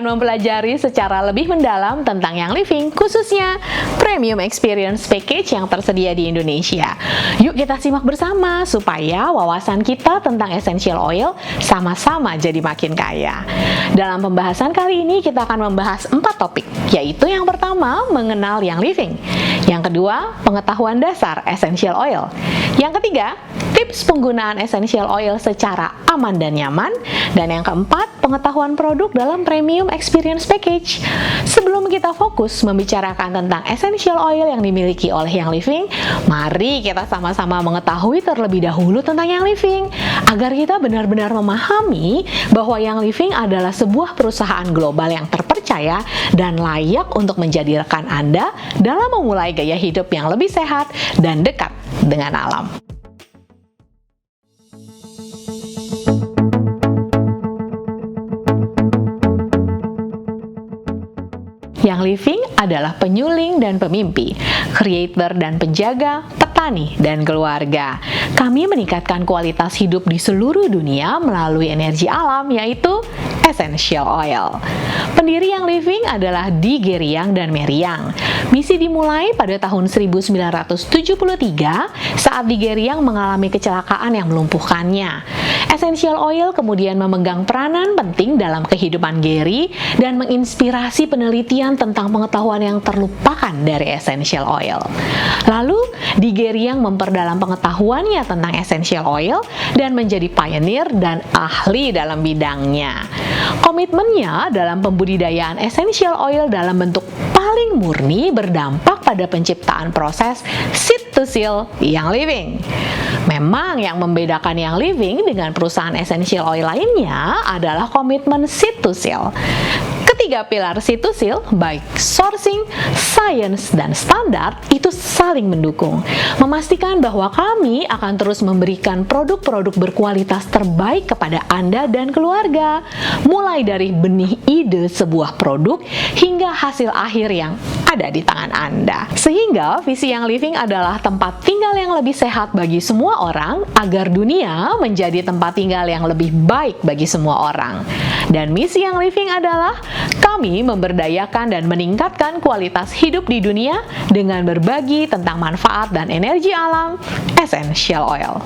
akan mempelajari secara lebih mendalam tentang Young Living, khususnya Premium Experience Package yang tersedia di Indonesia. Yuk kita simak bersama supaya wawasan kita tentang essential oil sama-sama jadi makin kaya. Dalam pembahasan kali ini kita akan membahas 4 topik, yaitu yang pertama, mengenal Young Living. Yang kedua, pengetahuan dasar essential oil. Yang ketiga, tips penggunaan essential oil secara aman dan nyaman. Dan yang keempat, pengetahuan produk dalam Premium Experience Package. Sebelum kita fokus membicarakan tentang essential oil yang dimiliki oleh Young Living, mari kita sama-sama mengetahui terlebih dahulu tentang Young Living, agar kita benar-benar memahami bahwa Young Living adalah sebuah perusahaan global yang terpercaya dan layak untuk menjadi rekan Anda dalam memulai gaya hidup yang lebih sehat dan dekat dengan alam. Young Living adalah penyuling dan pemimpi, creator dan penjaga, petani dan keluarga. Kami meningkatkan kualitas hidup di seluruh dunia melalui energi alam, yaitu essential oil. Pendiri Young Living adalah Di Geriang dan Meriang. Misi dimulai pada tahun 1973 saat Di Geriang mengalami kecelakaan yang melumpuhkannya. Essential oil kemudian memegang peranan penting dalam kehidupan Gary dan menginspirasi penelitian tentang pengetahuan yang terlupakan dari essential oil. Lalu, Di Geriang memperdalam pengetahuannya tentang essential oil dan menjadi pioneer dan ahli dalam bidangnya. Komitmennya dalam pembudidayaan essential oil dalam bentuk paling murni berdampak pada penciptaan proses seed to seal Young Living. Memang yang membedakan Young Living dengan perusahaan essential oil lainnya adalah komitmen seed to seal. Ketiga pilar seed to seal, baik sourcing, science, dan standar, itu saling mendukung, memastikan bahwa kami akan terus memberikan produk-produk berkualitas terbaik kepada Anda dan keluarga, mulai dari benih ide sebuah produk hingga hasil akhir yang ada di tangan Anda. Sehingga visi Young Living adalah tempat tinggal yang lebih sehat bagi semua orang, agar dunia menjadi tempat tinggal yang lebih baik bagi semua orang. Dan misi Young Living adalah kami memberdayakan dan meningkatkan kualitas hidup di dunia dengan berbagi tentang manfaat dan energi alam essential oil.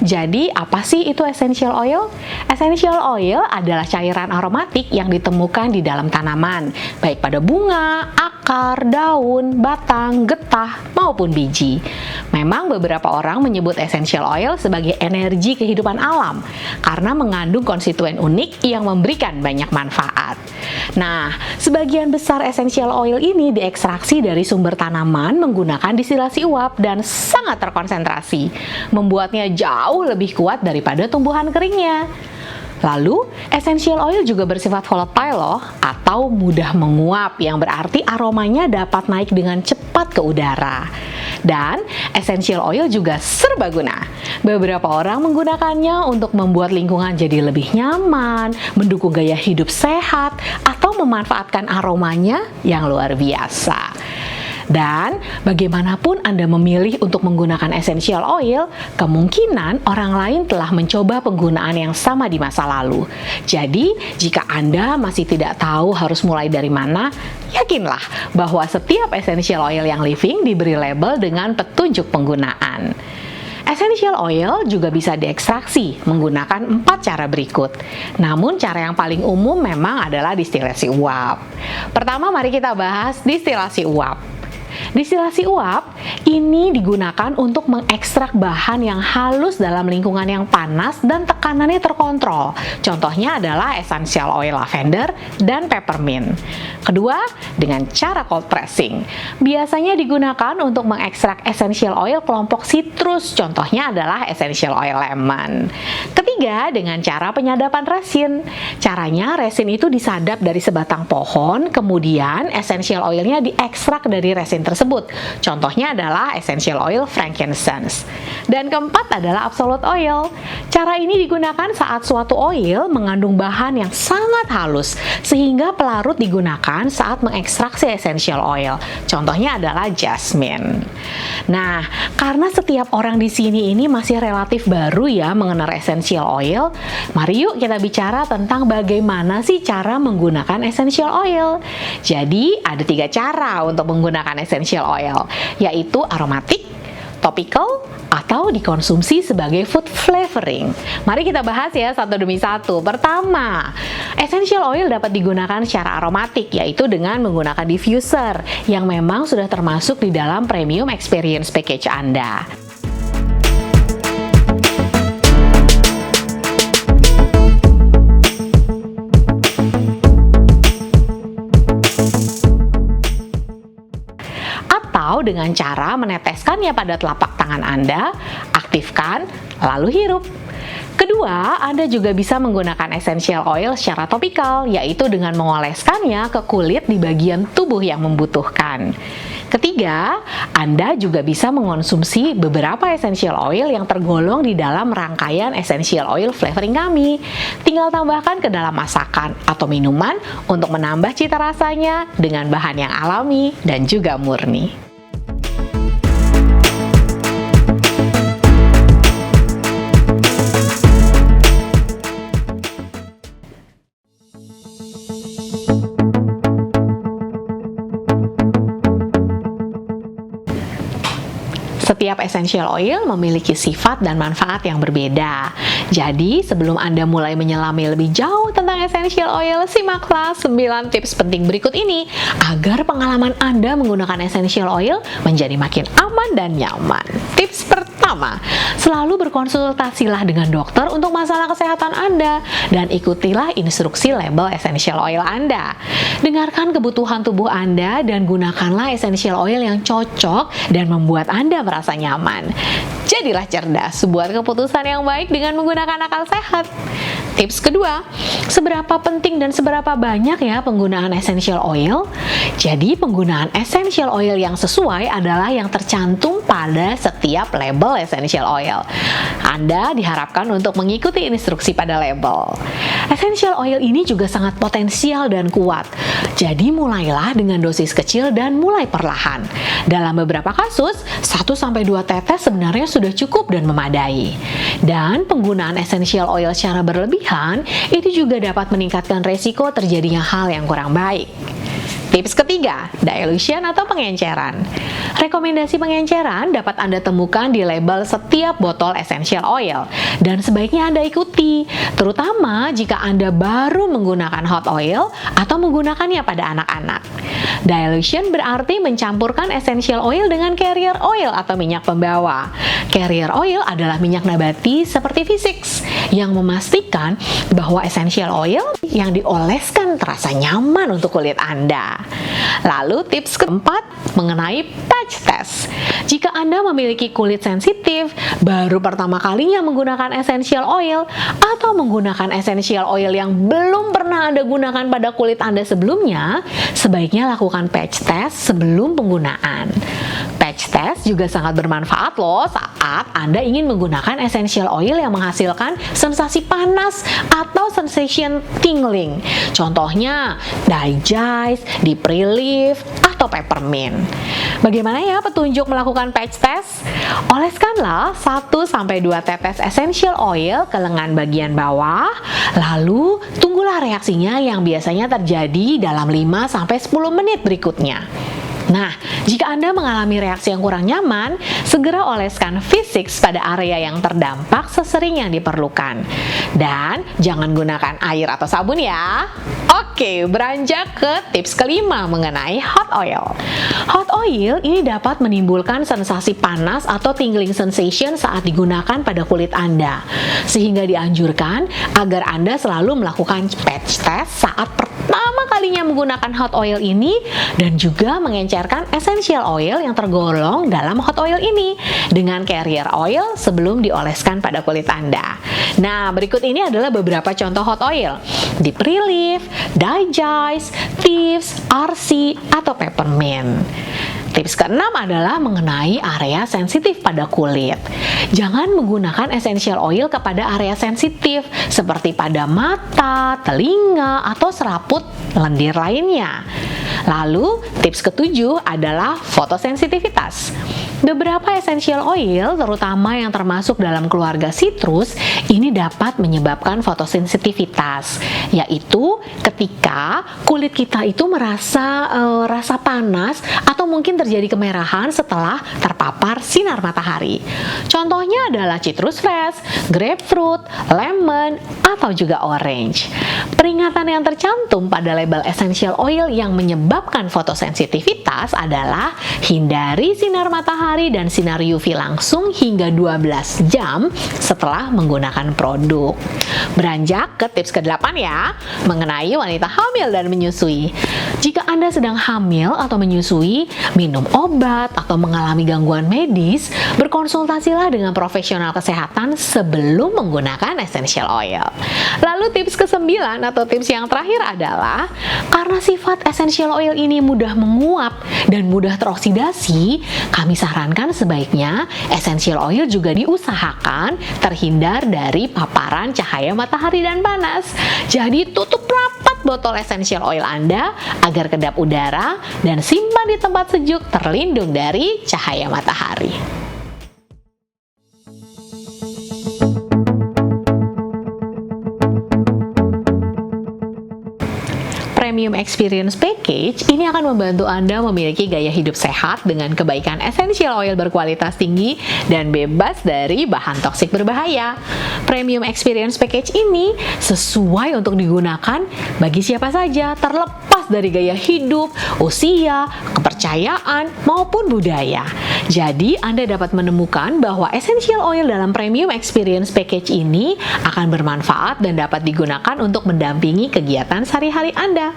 Jadi, apa sih itu essential oil? Essential oil adalah cairan aromatik yang ditemukan di dalam tanaman, baik pada bunga, akar, daun, batang, getah, maupun biji. Memang beberapa orang menyebut essential oil sebagai energi kehidupan alam, karena mengandung konstituen unik yang memberikan banyak manfaat. Nah, sebagian besar essential oil ini diekstraksi dari sumber tanaman menggunakan distilasi uap dan sangat terkonsentrasi, membuatnya jauh lebih kuat daripada tumbuhan keringnya. Lalu, essential oil juga bersifat volatile loh, atau mudah menguap, yang berarti aromanya dapat naik dengan cepat ke udara. Dan essential oil juga serbaguna. Beberapa orang menggunakannya untuk membuat lingkungan jadi lebih nyaman, mendukung gaya hidup sehat, atau memanfaatkan aromanya yang luar biasa. Dan bagaimanapun Anda memilih untuk menggunakan essential oil, kemungkinan orang lain telah mencoba penggunaan yang sama di masa lalu. Jadi, jika Anda masih tidak tahu harus mulai dari mana, yakinlah bahwa setiap essential oil Young Living diberi label dengan petunjuk penggunaan. Essential oil juga bisa diekstraksi menggunakan 4 cara berikut. Namun cara yang paling umum memang adalah distilasi uap. Pertama, mari kita bahas distilasi uap. Distilasi uap ini digunakan untuk mengekstrak bahan yang halus dalam lingkungan yang panas dan tekanannya terkontrol. Contohnya adalah essential oil lavender dan peppermint. Kedua, dengan cara cold pressing. Biasanya digunakan untuk mengekstrak essential oil kelompok citrus. Contohnya adalah essential oil lemon. Ketiga, ketiga, dengan cara penyadapan resin. Caranya, resin itu disadap dari sebatang pohon, kemudian essential oilnya diekstrak dari resin tersebut. Contohnya adalah essential oil frankincense. Dan keempat adalah absolute oil. Cara ini digunakan saat suatu oil mengandung bahan yang sangat halus, sehingga pelarut digunakan saat mengekstraksi essential oil. Contohnya adalah jasmine. Nah, karena setiap orang di sini ini masih relatif baru ya mengenal essential oil, mari yuk kita bicara tentang bagaimana sih cara menggunakan essential oil. Jadi, ada 3 cara untuk menggunakan essential oil, yaitu aromatik, topical, atau dikonsumsi sebagai food flavoring. Mari kita bahas ya satu demi satu. Pertama, essential oil dapat digunakan secara aromatik, yaitu dengan menggunakan diffuser yang memang sudah termasuk di dalam premium experience package Anda. Atau dengan cara meneteskannya pada telapak tangan Anda, aktifkan, lalu hirup. Kedua, Anda juga bisa menggunakan essential oil secara topikal, yaitu dengan mengoleskannya ke kulit di bagian tubuh yang membutuhkan. Ketiga, Anda juga bisa mengonsumsi beberapa essential oil yang tergolong di dalam rangkaian essential oil flavoring kami. Tinggal tambahkan ke dalam masakan atau minuman untuk menambah cita rasanya dengan bahan yang alami dan juga murni. Setiap essential oil memiliki sifat dan manfaat yang berbeda. Jadi, sebelum Anda mulai menyelami lebih jauh tentang essential oil, simaklah 9 tips penting berikut ini agar pengalaman Anda menggunakan essential oil menjadi makin aman dan nyaman. Tips pertama, selalu berkonsultasilah dengan dokter untuk masalah kesehatan Anda dan ikutilah instruksi label essential oil Anda. Dengarkan kebutuhan tubuh Anda dan gunakanlah essential oil yang cocok dan membuat Anda merasa nyaman. Jadilah cerdas, buat keputusan yang baik dengan menggunakan akal sehat. Tips kedua, seberapa penting dan seberapa banyak ya penggunaan essential oil? Jadi penggunaan essential oil yang sesuai adalah yang tercantum pada setiap label essential oil. Anda diharapkan untuk mengikuti instruksi pada label. Essential oil ini juga sangat potensial dan kuat. Jadi mulailah dengan dosis kecil dan mulai perlahan. Dalam beberapa kasus, 1-2 tetes sebenarnya sudah cukup dan memadai. Dan penggunaan essential oil secara berlebihan itu juga dapat meningkatkan resiko terjadinya hal yang kurang baik. Tips ketiga, dilution atau pengenceran. Rekomendasi pengenceran dapat Anda temukan di label setiap botol essential oil dan sebaiknya Anda ikuti, terutama jika Anda baru menggunakan hot oil atau menggunakannya pada anak-anak. Dilution berarti mencampurkan essential oil dengan carrier oil atau minyak pembawa. Carrier oil adalah minyak nabati seperti V6 yang memastikan bahwa essential oil yang dioleskan terasa nyaman untuk kulit Anda. Lalu tips keempat mengenai patch test. Jika Anda memiliki kulit sensitif, baru pertama kalinya menggunakan essential oil atau menggunakan essential oil yang belum pernah Anda gunakan pada kulit Anda sebelumnya, sebaiknya lakukan patch test sebelum penggunaan. Patch test juga sangat bermanfaat loh saat Anda ingin menggunakan essential oil yang menghasilkan sensasi panas atau sensation tingling. Contohnya digest, deep relief, atau peppermint. Bagaimana ya petunjuk melakukan patch test? Oleskanlah 1-2 tetes essential oil ke lengan bagian bawah, lalu tunggulah reaksinya yang biasanya terjadi dalam 5-10 menit berikutnya. Nah, jika Anda mengalami reaksi yang kurang nyaman, segera oleskan V6 pada area yang terdampak sesering yang diperlukan. Dan jangan gunakan air atau sabun ya. Oke, beranjak ke tips kelima mengenai hot oil. Hot oil ini dapat menimbulkan sensasi panas atau tingling sensation saat digunakan pada kulit Anda. Sehingga dianjurkan agar Anda selalu melakukan patch test saat pertama pertama kalinya menggunakan hot oil ini dan juga mengencerkan essential oil yang tergolong dalam hot oil ini dengan carrier oil sebelum dioleskan pada kulit Anda. Nah, berikut ini adalah beberapa contoh hot oil: Deep Relief, Digest, Thieves, RC, atau Peppermint. Tips keenam adalah mengenai area sensitif pada kulit. Jangan menggunakan essential oil kepada area sensitif seperti pada mata, telinga, atau seraput lendir lainnya. Lalu, tips ketujuh adalah fotosensitivitas. Beberapa essential oil, terutama yang termasuk dalam keluarga citrus, ini dapat menyebabkan fotosensitivitas, yaitu ketika kulit kita itu merasa rasa panas atau mungkin terjadi kemerahan setelah terpapar sinar matahari. Contohnya adalah citrus fresh, grapefruit, lemon, atau juga orange. Peringatan yang tercantum pada label essential oil yang menyebabkan fotosensitivitas adalah hindari sinar matahari dan sinar UV langsung hingga 12 jam setelah menggunakan produk. Beranjak ke tips ke-8 ya, mengenai wanita hamil dan menyusui. Jika Anda sedang hamil atau menyusui, minum obat atau mengalami gangguan medis, berkonsultasilah dengan profesional kesehatan sebelum menggunakan essential oil. Lalu tips ke-9 atau tips yang terakhir adalah karena sifat essential oil ini mudah menguap dan mudah teroksidasi, kami sarankan sebaiknya essential oil juga diusahakan terhindar dari paparan cahaya matahari dan panas. Jadi tutup rapat botol essential oil Anda agar kedap udara dan simpan di tempat sejuk terlindung dari cahaya matahari. Premium Experience Package ini akan membantu Anda memiliki gaya hidup sehat dengan kebaikan essential oil berkualitas tinggi dan bebas dari bahan toksik berbahaya. Premium Experience Package ini sesuai untuk digunakan bagi siapa saja, terlepas dari gaya hidup, usia, kepercayaan, maupun budaya. Jadi, Anda dapat menemukan bahwa essential oil dalam Premium Experience Package ini akan bermanfaat dan dapat digunakan untuk mendampingi kegiatan sehari-hari Anda.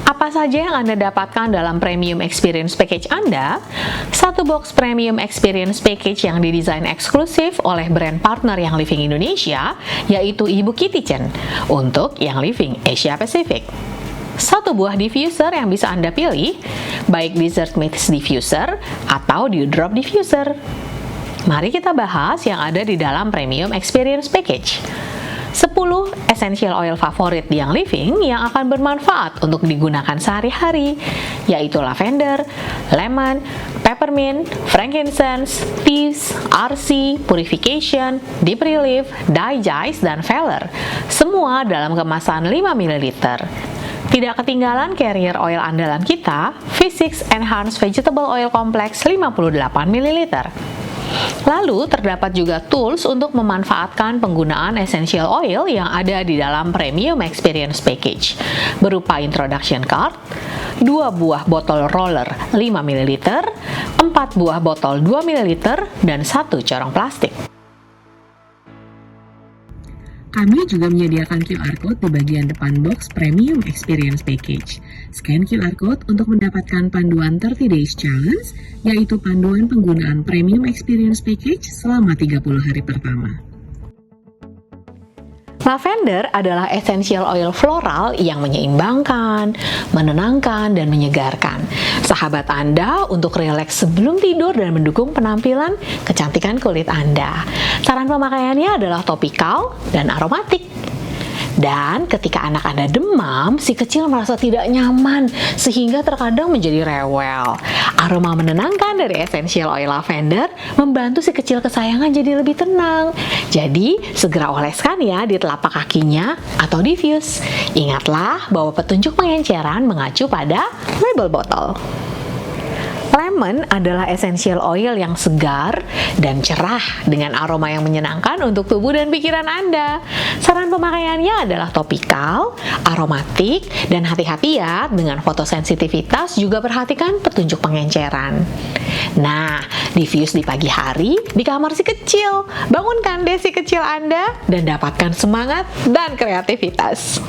Apa saja yang Anda dapatkan dalam Premium Experience Package Anda? Satu box Premium Experience Package yang didesain eksklusif oleh brand partner Young Living Indonesia, yaitu Ibu Kitchen, untuk Young Living Asia Pacific. Satu buah diffuser yang bisa Anda pilih, baik dessert mix diffuser atau dew drop diffuser. Mari kita bahas yang ada di dalam Premium Experience Package. 10 essential oil favorit di Young Living yang akan bermanfaat untuk digunakan sehari-hari, yaitu lavender, lemon, peppermint, frankincense, thieves, RC, purification, deep relief, digest, dan feller. Semua dalam kemasan 5 ml. Tidak ketinggalan carrier oil andalan kita, V6 Enhanced Vegetable Oil Complex 58 ml. Lalu terdapat juga tools untuk memanfaatkan penggunaan essential oil yang ada di dalam Premium Experience Package, berupa introduction card, 2 buah botol roller 5 ml, 4 buah botol 2 ml, dan 1 corong plastik. Kami juga menyediakan QR Code di bagian depan box Premium Experience Package. Scan QR Code untuk mendapatkan panduan 30 Days Challenge, yaitu panduan penggunaan Premium Experience Package selama 30 hari pertama. Lavender adalah essential oil floral yang menyeimbangkan, menenangkan, dan menyegarkan. Sahabat Anda untuk rileks sebelum tidur dan mendukung penampilan kecantikan kulit Anda. Saran pemakaiannya adalah topikal dan aromatik. Dan ketika anak Anda demam, si kecil merasa tidak nyaman sehingga terkadang menjadi rewel. Aroma menenangkan dari essential oil lavender membantu si kecil kesayangan jadi lebih tenang. Jadi, segera oleskan ya di telapak kakinya atau diffuse. Ingatlah bahwa petunjuk pengenceran mengacu pada label botol. Lemon adalah essential oil yang segar dan cerah dengan aroma yang menyenangkan untuk tubuh dan pikiran Anda. Saran pemakaiannya adalah topikal, aromatik, dan hati-hati ya dengan fotosensitivitas, juga perhatikan petunjuk pengenceran. Nah, diffuse di pagi hari di kamar si kecil. Bangunkan deh si kecil Anda dan dapatkan semangat dan kreativitas.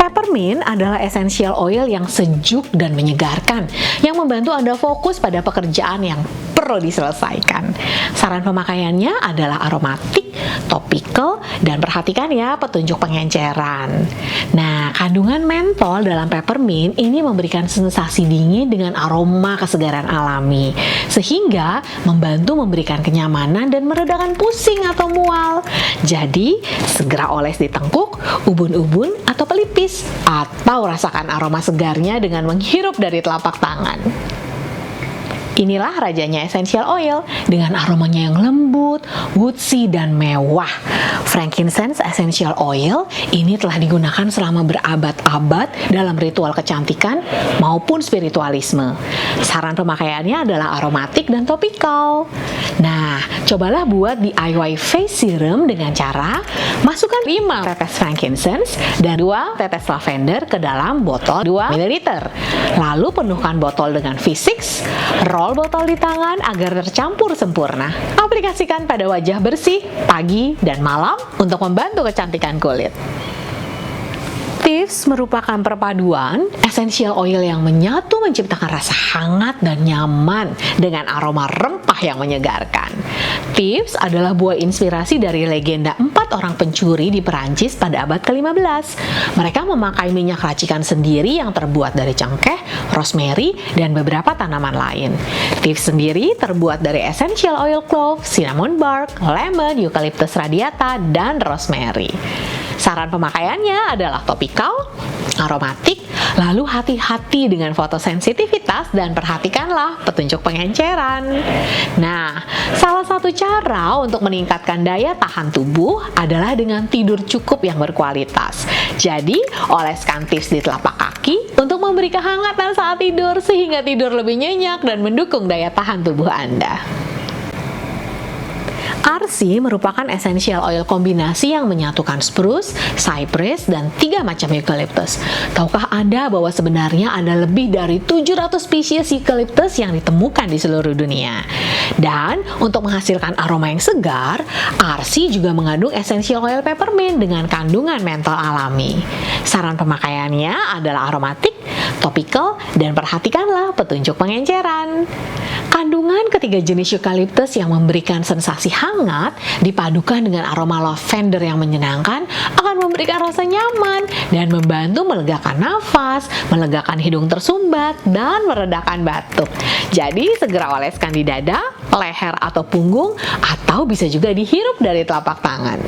Peppermint adalah essential oil yang sejuk dan menyegarkan, yang membantu Anda fokus pada pekerjaan yang perlu diselesaikan. Saran pemakaiannya adalah aromatik, topikal, dan perhatikan ya petunjuk pengenceran. Nah, kandungan mentol dalam peppermint ini memberikan sensasi dingin dengan aroma kesegaran alami, sehingga membantu memberikan kenyamanan dan meredakan pusing atau mual. Jadi, segera oles di tengkuk, ubun-ubun, atau pelipis, atau rasakan aroma segarnya dengan menghirup dari telapak tangan. Inilah rajanya essential oil dengan aromanya yang lembut, woodsy, dan mewah. Frankincense essential oil ini telah digunakan selama berabad-abad dalam ritual kecantikan maupun spiritualisme. Saran pemakaiannya adalah aromatik dan topikal. Nah, cobalah buat DIY face serum dengan cara masukkan 5 tetes frankincense dan 2 tetes lavender ke dalam botol 2 ml. Lalu penuhkan botol dengan V6, roll botol di tangan agar tercampur sempurna. Aplikasikan pada wajah bersih pagi dan malam untuk membantu kecantikan kulit. Tips merupakan perpaduan essential oil yang menyatu menciptakan rasa hangat dan nyaman dengan aroma rempah yang menyegarkan. Tips adalah buah inspirasi dari legenda 4 orang pencuri di Perancis pada abad ke-15. Mereka memakai minyak racikan sendiri yang terbuat dari cengkeh, rosemary, dan beberapa tanaman lain. Tips sendiri terbuat dari essential oil clove, cinnamon bark, lemon, eucalyptus radiata, dan rosemary. Saran pemakaiannya adalah topikal, aromatik, lalu hati-hati dengan fotosensitivitas dan perhatikanlah petunjuk pengenceran. Nah, salah satu cara untuk meningkatkan daya tahan tubuh adalah dengan tidur cukup yang berkualitas. Jadi, oleskan tips di telapak kaki untuk memberi kehangatan saat tidur sehingga tidur lebih nyenyak dan mendukung daya tahan tubuh Anda. Arsi merupakan essential oil kombinasi yang menyatukan spruce, cypress, dan 3 macam eucalyptus. Tahukah Anda bahwa sebenarnya ada lebih dari 700 spesies eucalyptus yang ditemukan di seluruh dunia? Dan untuk menghasilkan aroma yang segar, Arsi juga mengandung essential oil peppermint dengan kandungan mentol alami. Saran pemakaiannya adalah aromatik, topikal, dan perhatikanlah petunjuk pengenceran. Kandungan ketiga jenis eucalyptus yang memberikan sensasi hangat dipadukan dengan aroma lavender yang menyenangkan akan memberikan rasa nyaman dan membantu melegakan nafas, melegakan hidung tersumbat, dan meredakan batuk. Jadi segera oleskan di dada, leher atau punggung, atau bisa juga dihirup dari telapak tangan.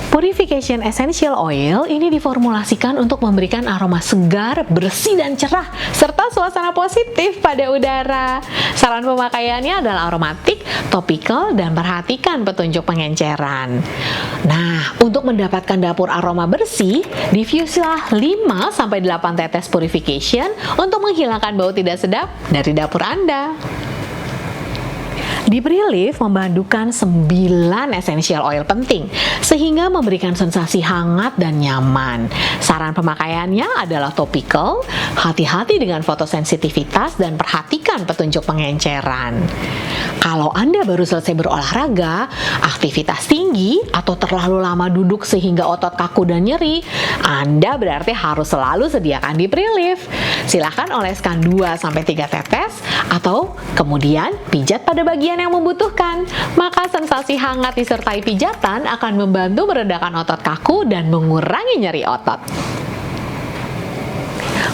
Purification Essential Oil ini diformulasikan untuk memberikan aroma segar, bersih, dan cerah, serta suasana positif pada udara. Saran pemakaiannya adalah aromatik, topikal, dan perhatikan petunjuk pengenceran. Nah, untuk mendapatkan dapur aroma bersih, diffuse-lah 5-8 tetes purification untuk menghilangkan bau tidak sedap dari dapur Anda. Deep Relief membadukan 9 essential oil penting sehingga memberikan sensasi hangat dan nyaman. Saran pemakaiannya adalah topikal, hati-hati dengan fotosensitivitas dan perhatikan petunjuk pengenceran. Kalau Anda baru selesai berolahraga, aktivitas tinggi, atau terlalu lama duduk sehingga otot kaku dan nyeri, Anda berarti harus selalu sediakan Deep Relief. Silakan oleskan 2-3 tetes atau kemudian pijat pada bagian yang membutuhkan. Maka sensasi hangat disertai pijatan akan membantu meredakan otot kaku dan mengurangi nyeri otot.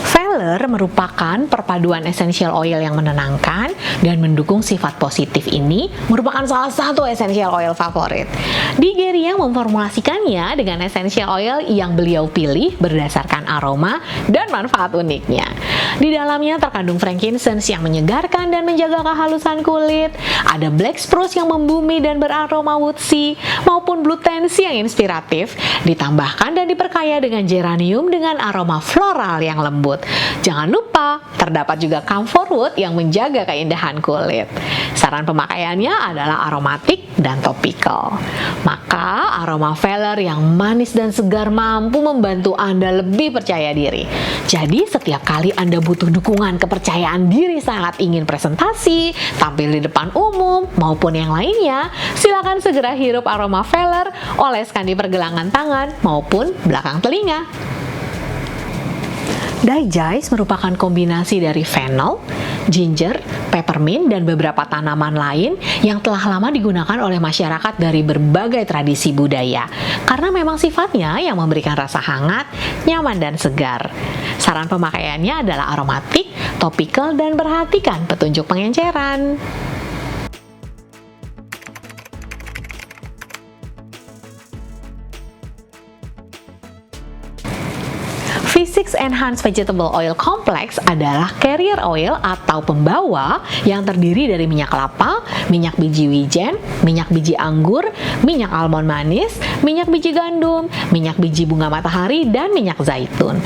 Feller merupakan perpaduan essential oil yang menenangkan dan mendukung sifat positif ini merupakan salah satu essential oil favorit. Digeri yang memformulasikannya dengan essential oil yang beliau pilih berdasarkan aroma dan manfaat uniknya. Di dalamnya terkandung frankincense yang menyegarkan dan menjaga kehalusan kulit, ada black spruce yang membumi dan beraroma woodsy, maupun blue tansy yang inspiratif, ditambahkan dan diperkaya dengan geranium dengan aroma floral yang lembut. Jangan lupa, terdapat juga camphor wood yang menjaga keindahan kulit. Saran pemakaiannya adalah aromatik dan topikal. Maka aroma Feller yang manis dan segar mampu membantu Anda lebih percaya diri. Jadi setiap kali Anda butuh dukungan kepercayaan diri saat ingin presentasi, tampil di depan umum, maupun yang lainnya, silakan segera hirup aroma Feller, oleskan di pergelangan tangan maupun belakang telinga. Dijice merupakan kombinasi dari fennel, ginger, peppermint, dan beberapa tanaman lain yang telah lama digunakan oleh masyarakat dari berbagai tradisi budaya. Karena memang sifatnya yang memberikan rasa hangat, nyaman, dan segar. Saran pemakaiannya adalah aromatik, topikal, dan perhatikan petunjuk pengenceran. V6 Enhanced Vegetable Oil Complex adalah carrier oil atau pembawa yang terdiri dari minyak kelapa, minyak biji wijen, minyak biji anggur, minyak almond manis, minyak biji gandum, minyak biji bunga matahari, dan minyak zaitun.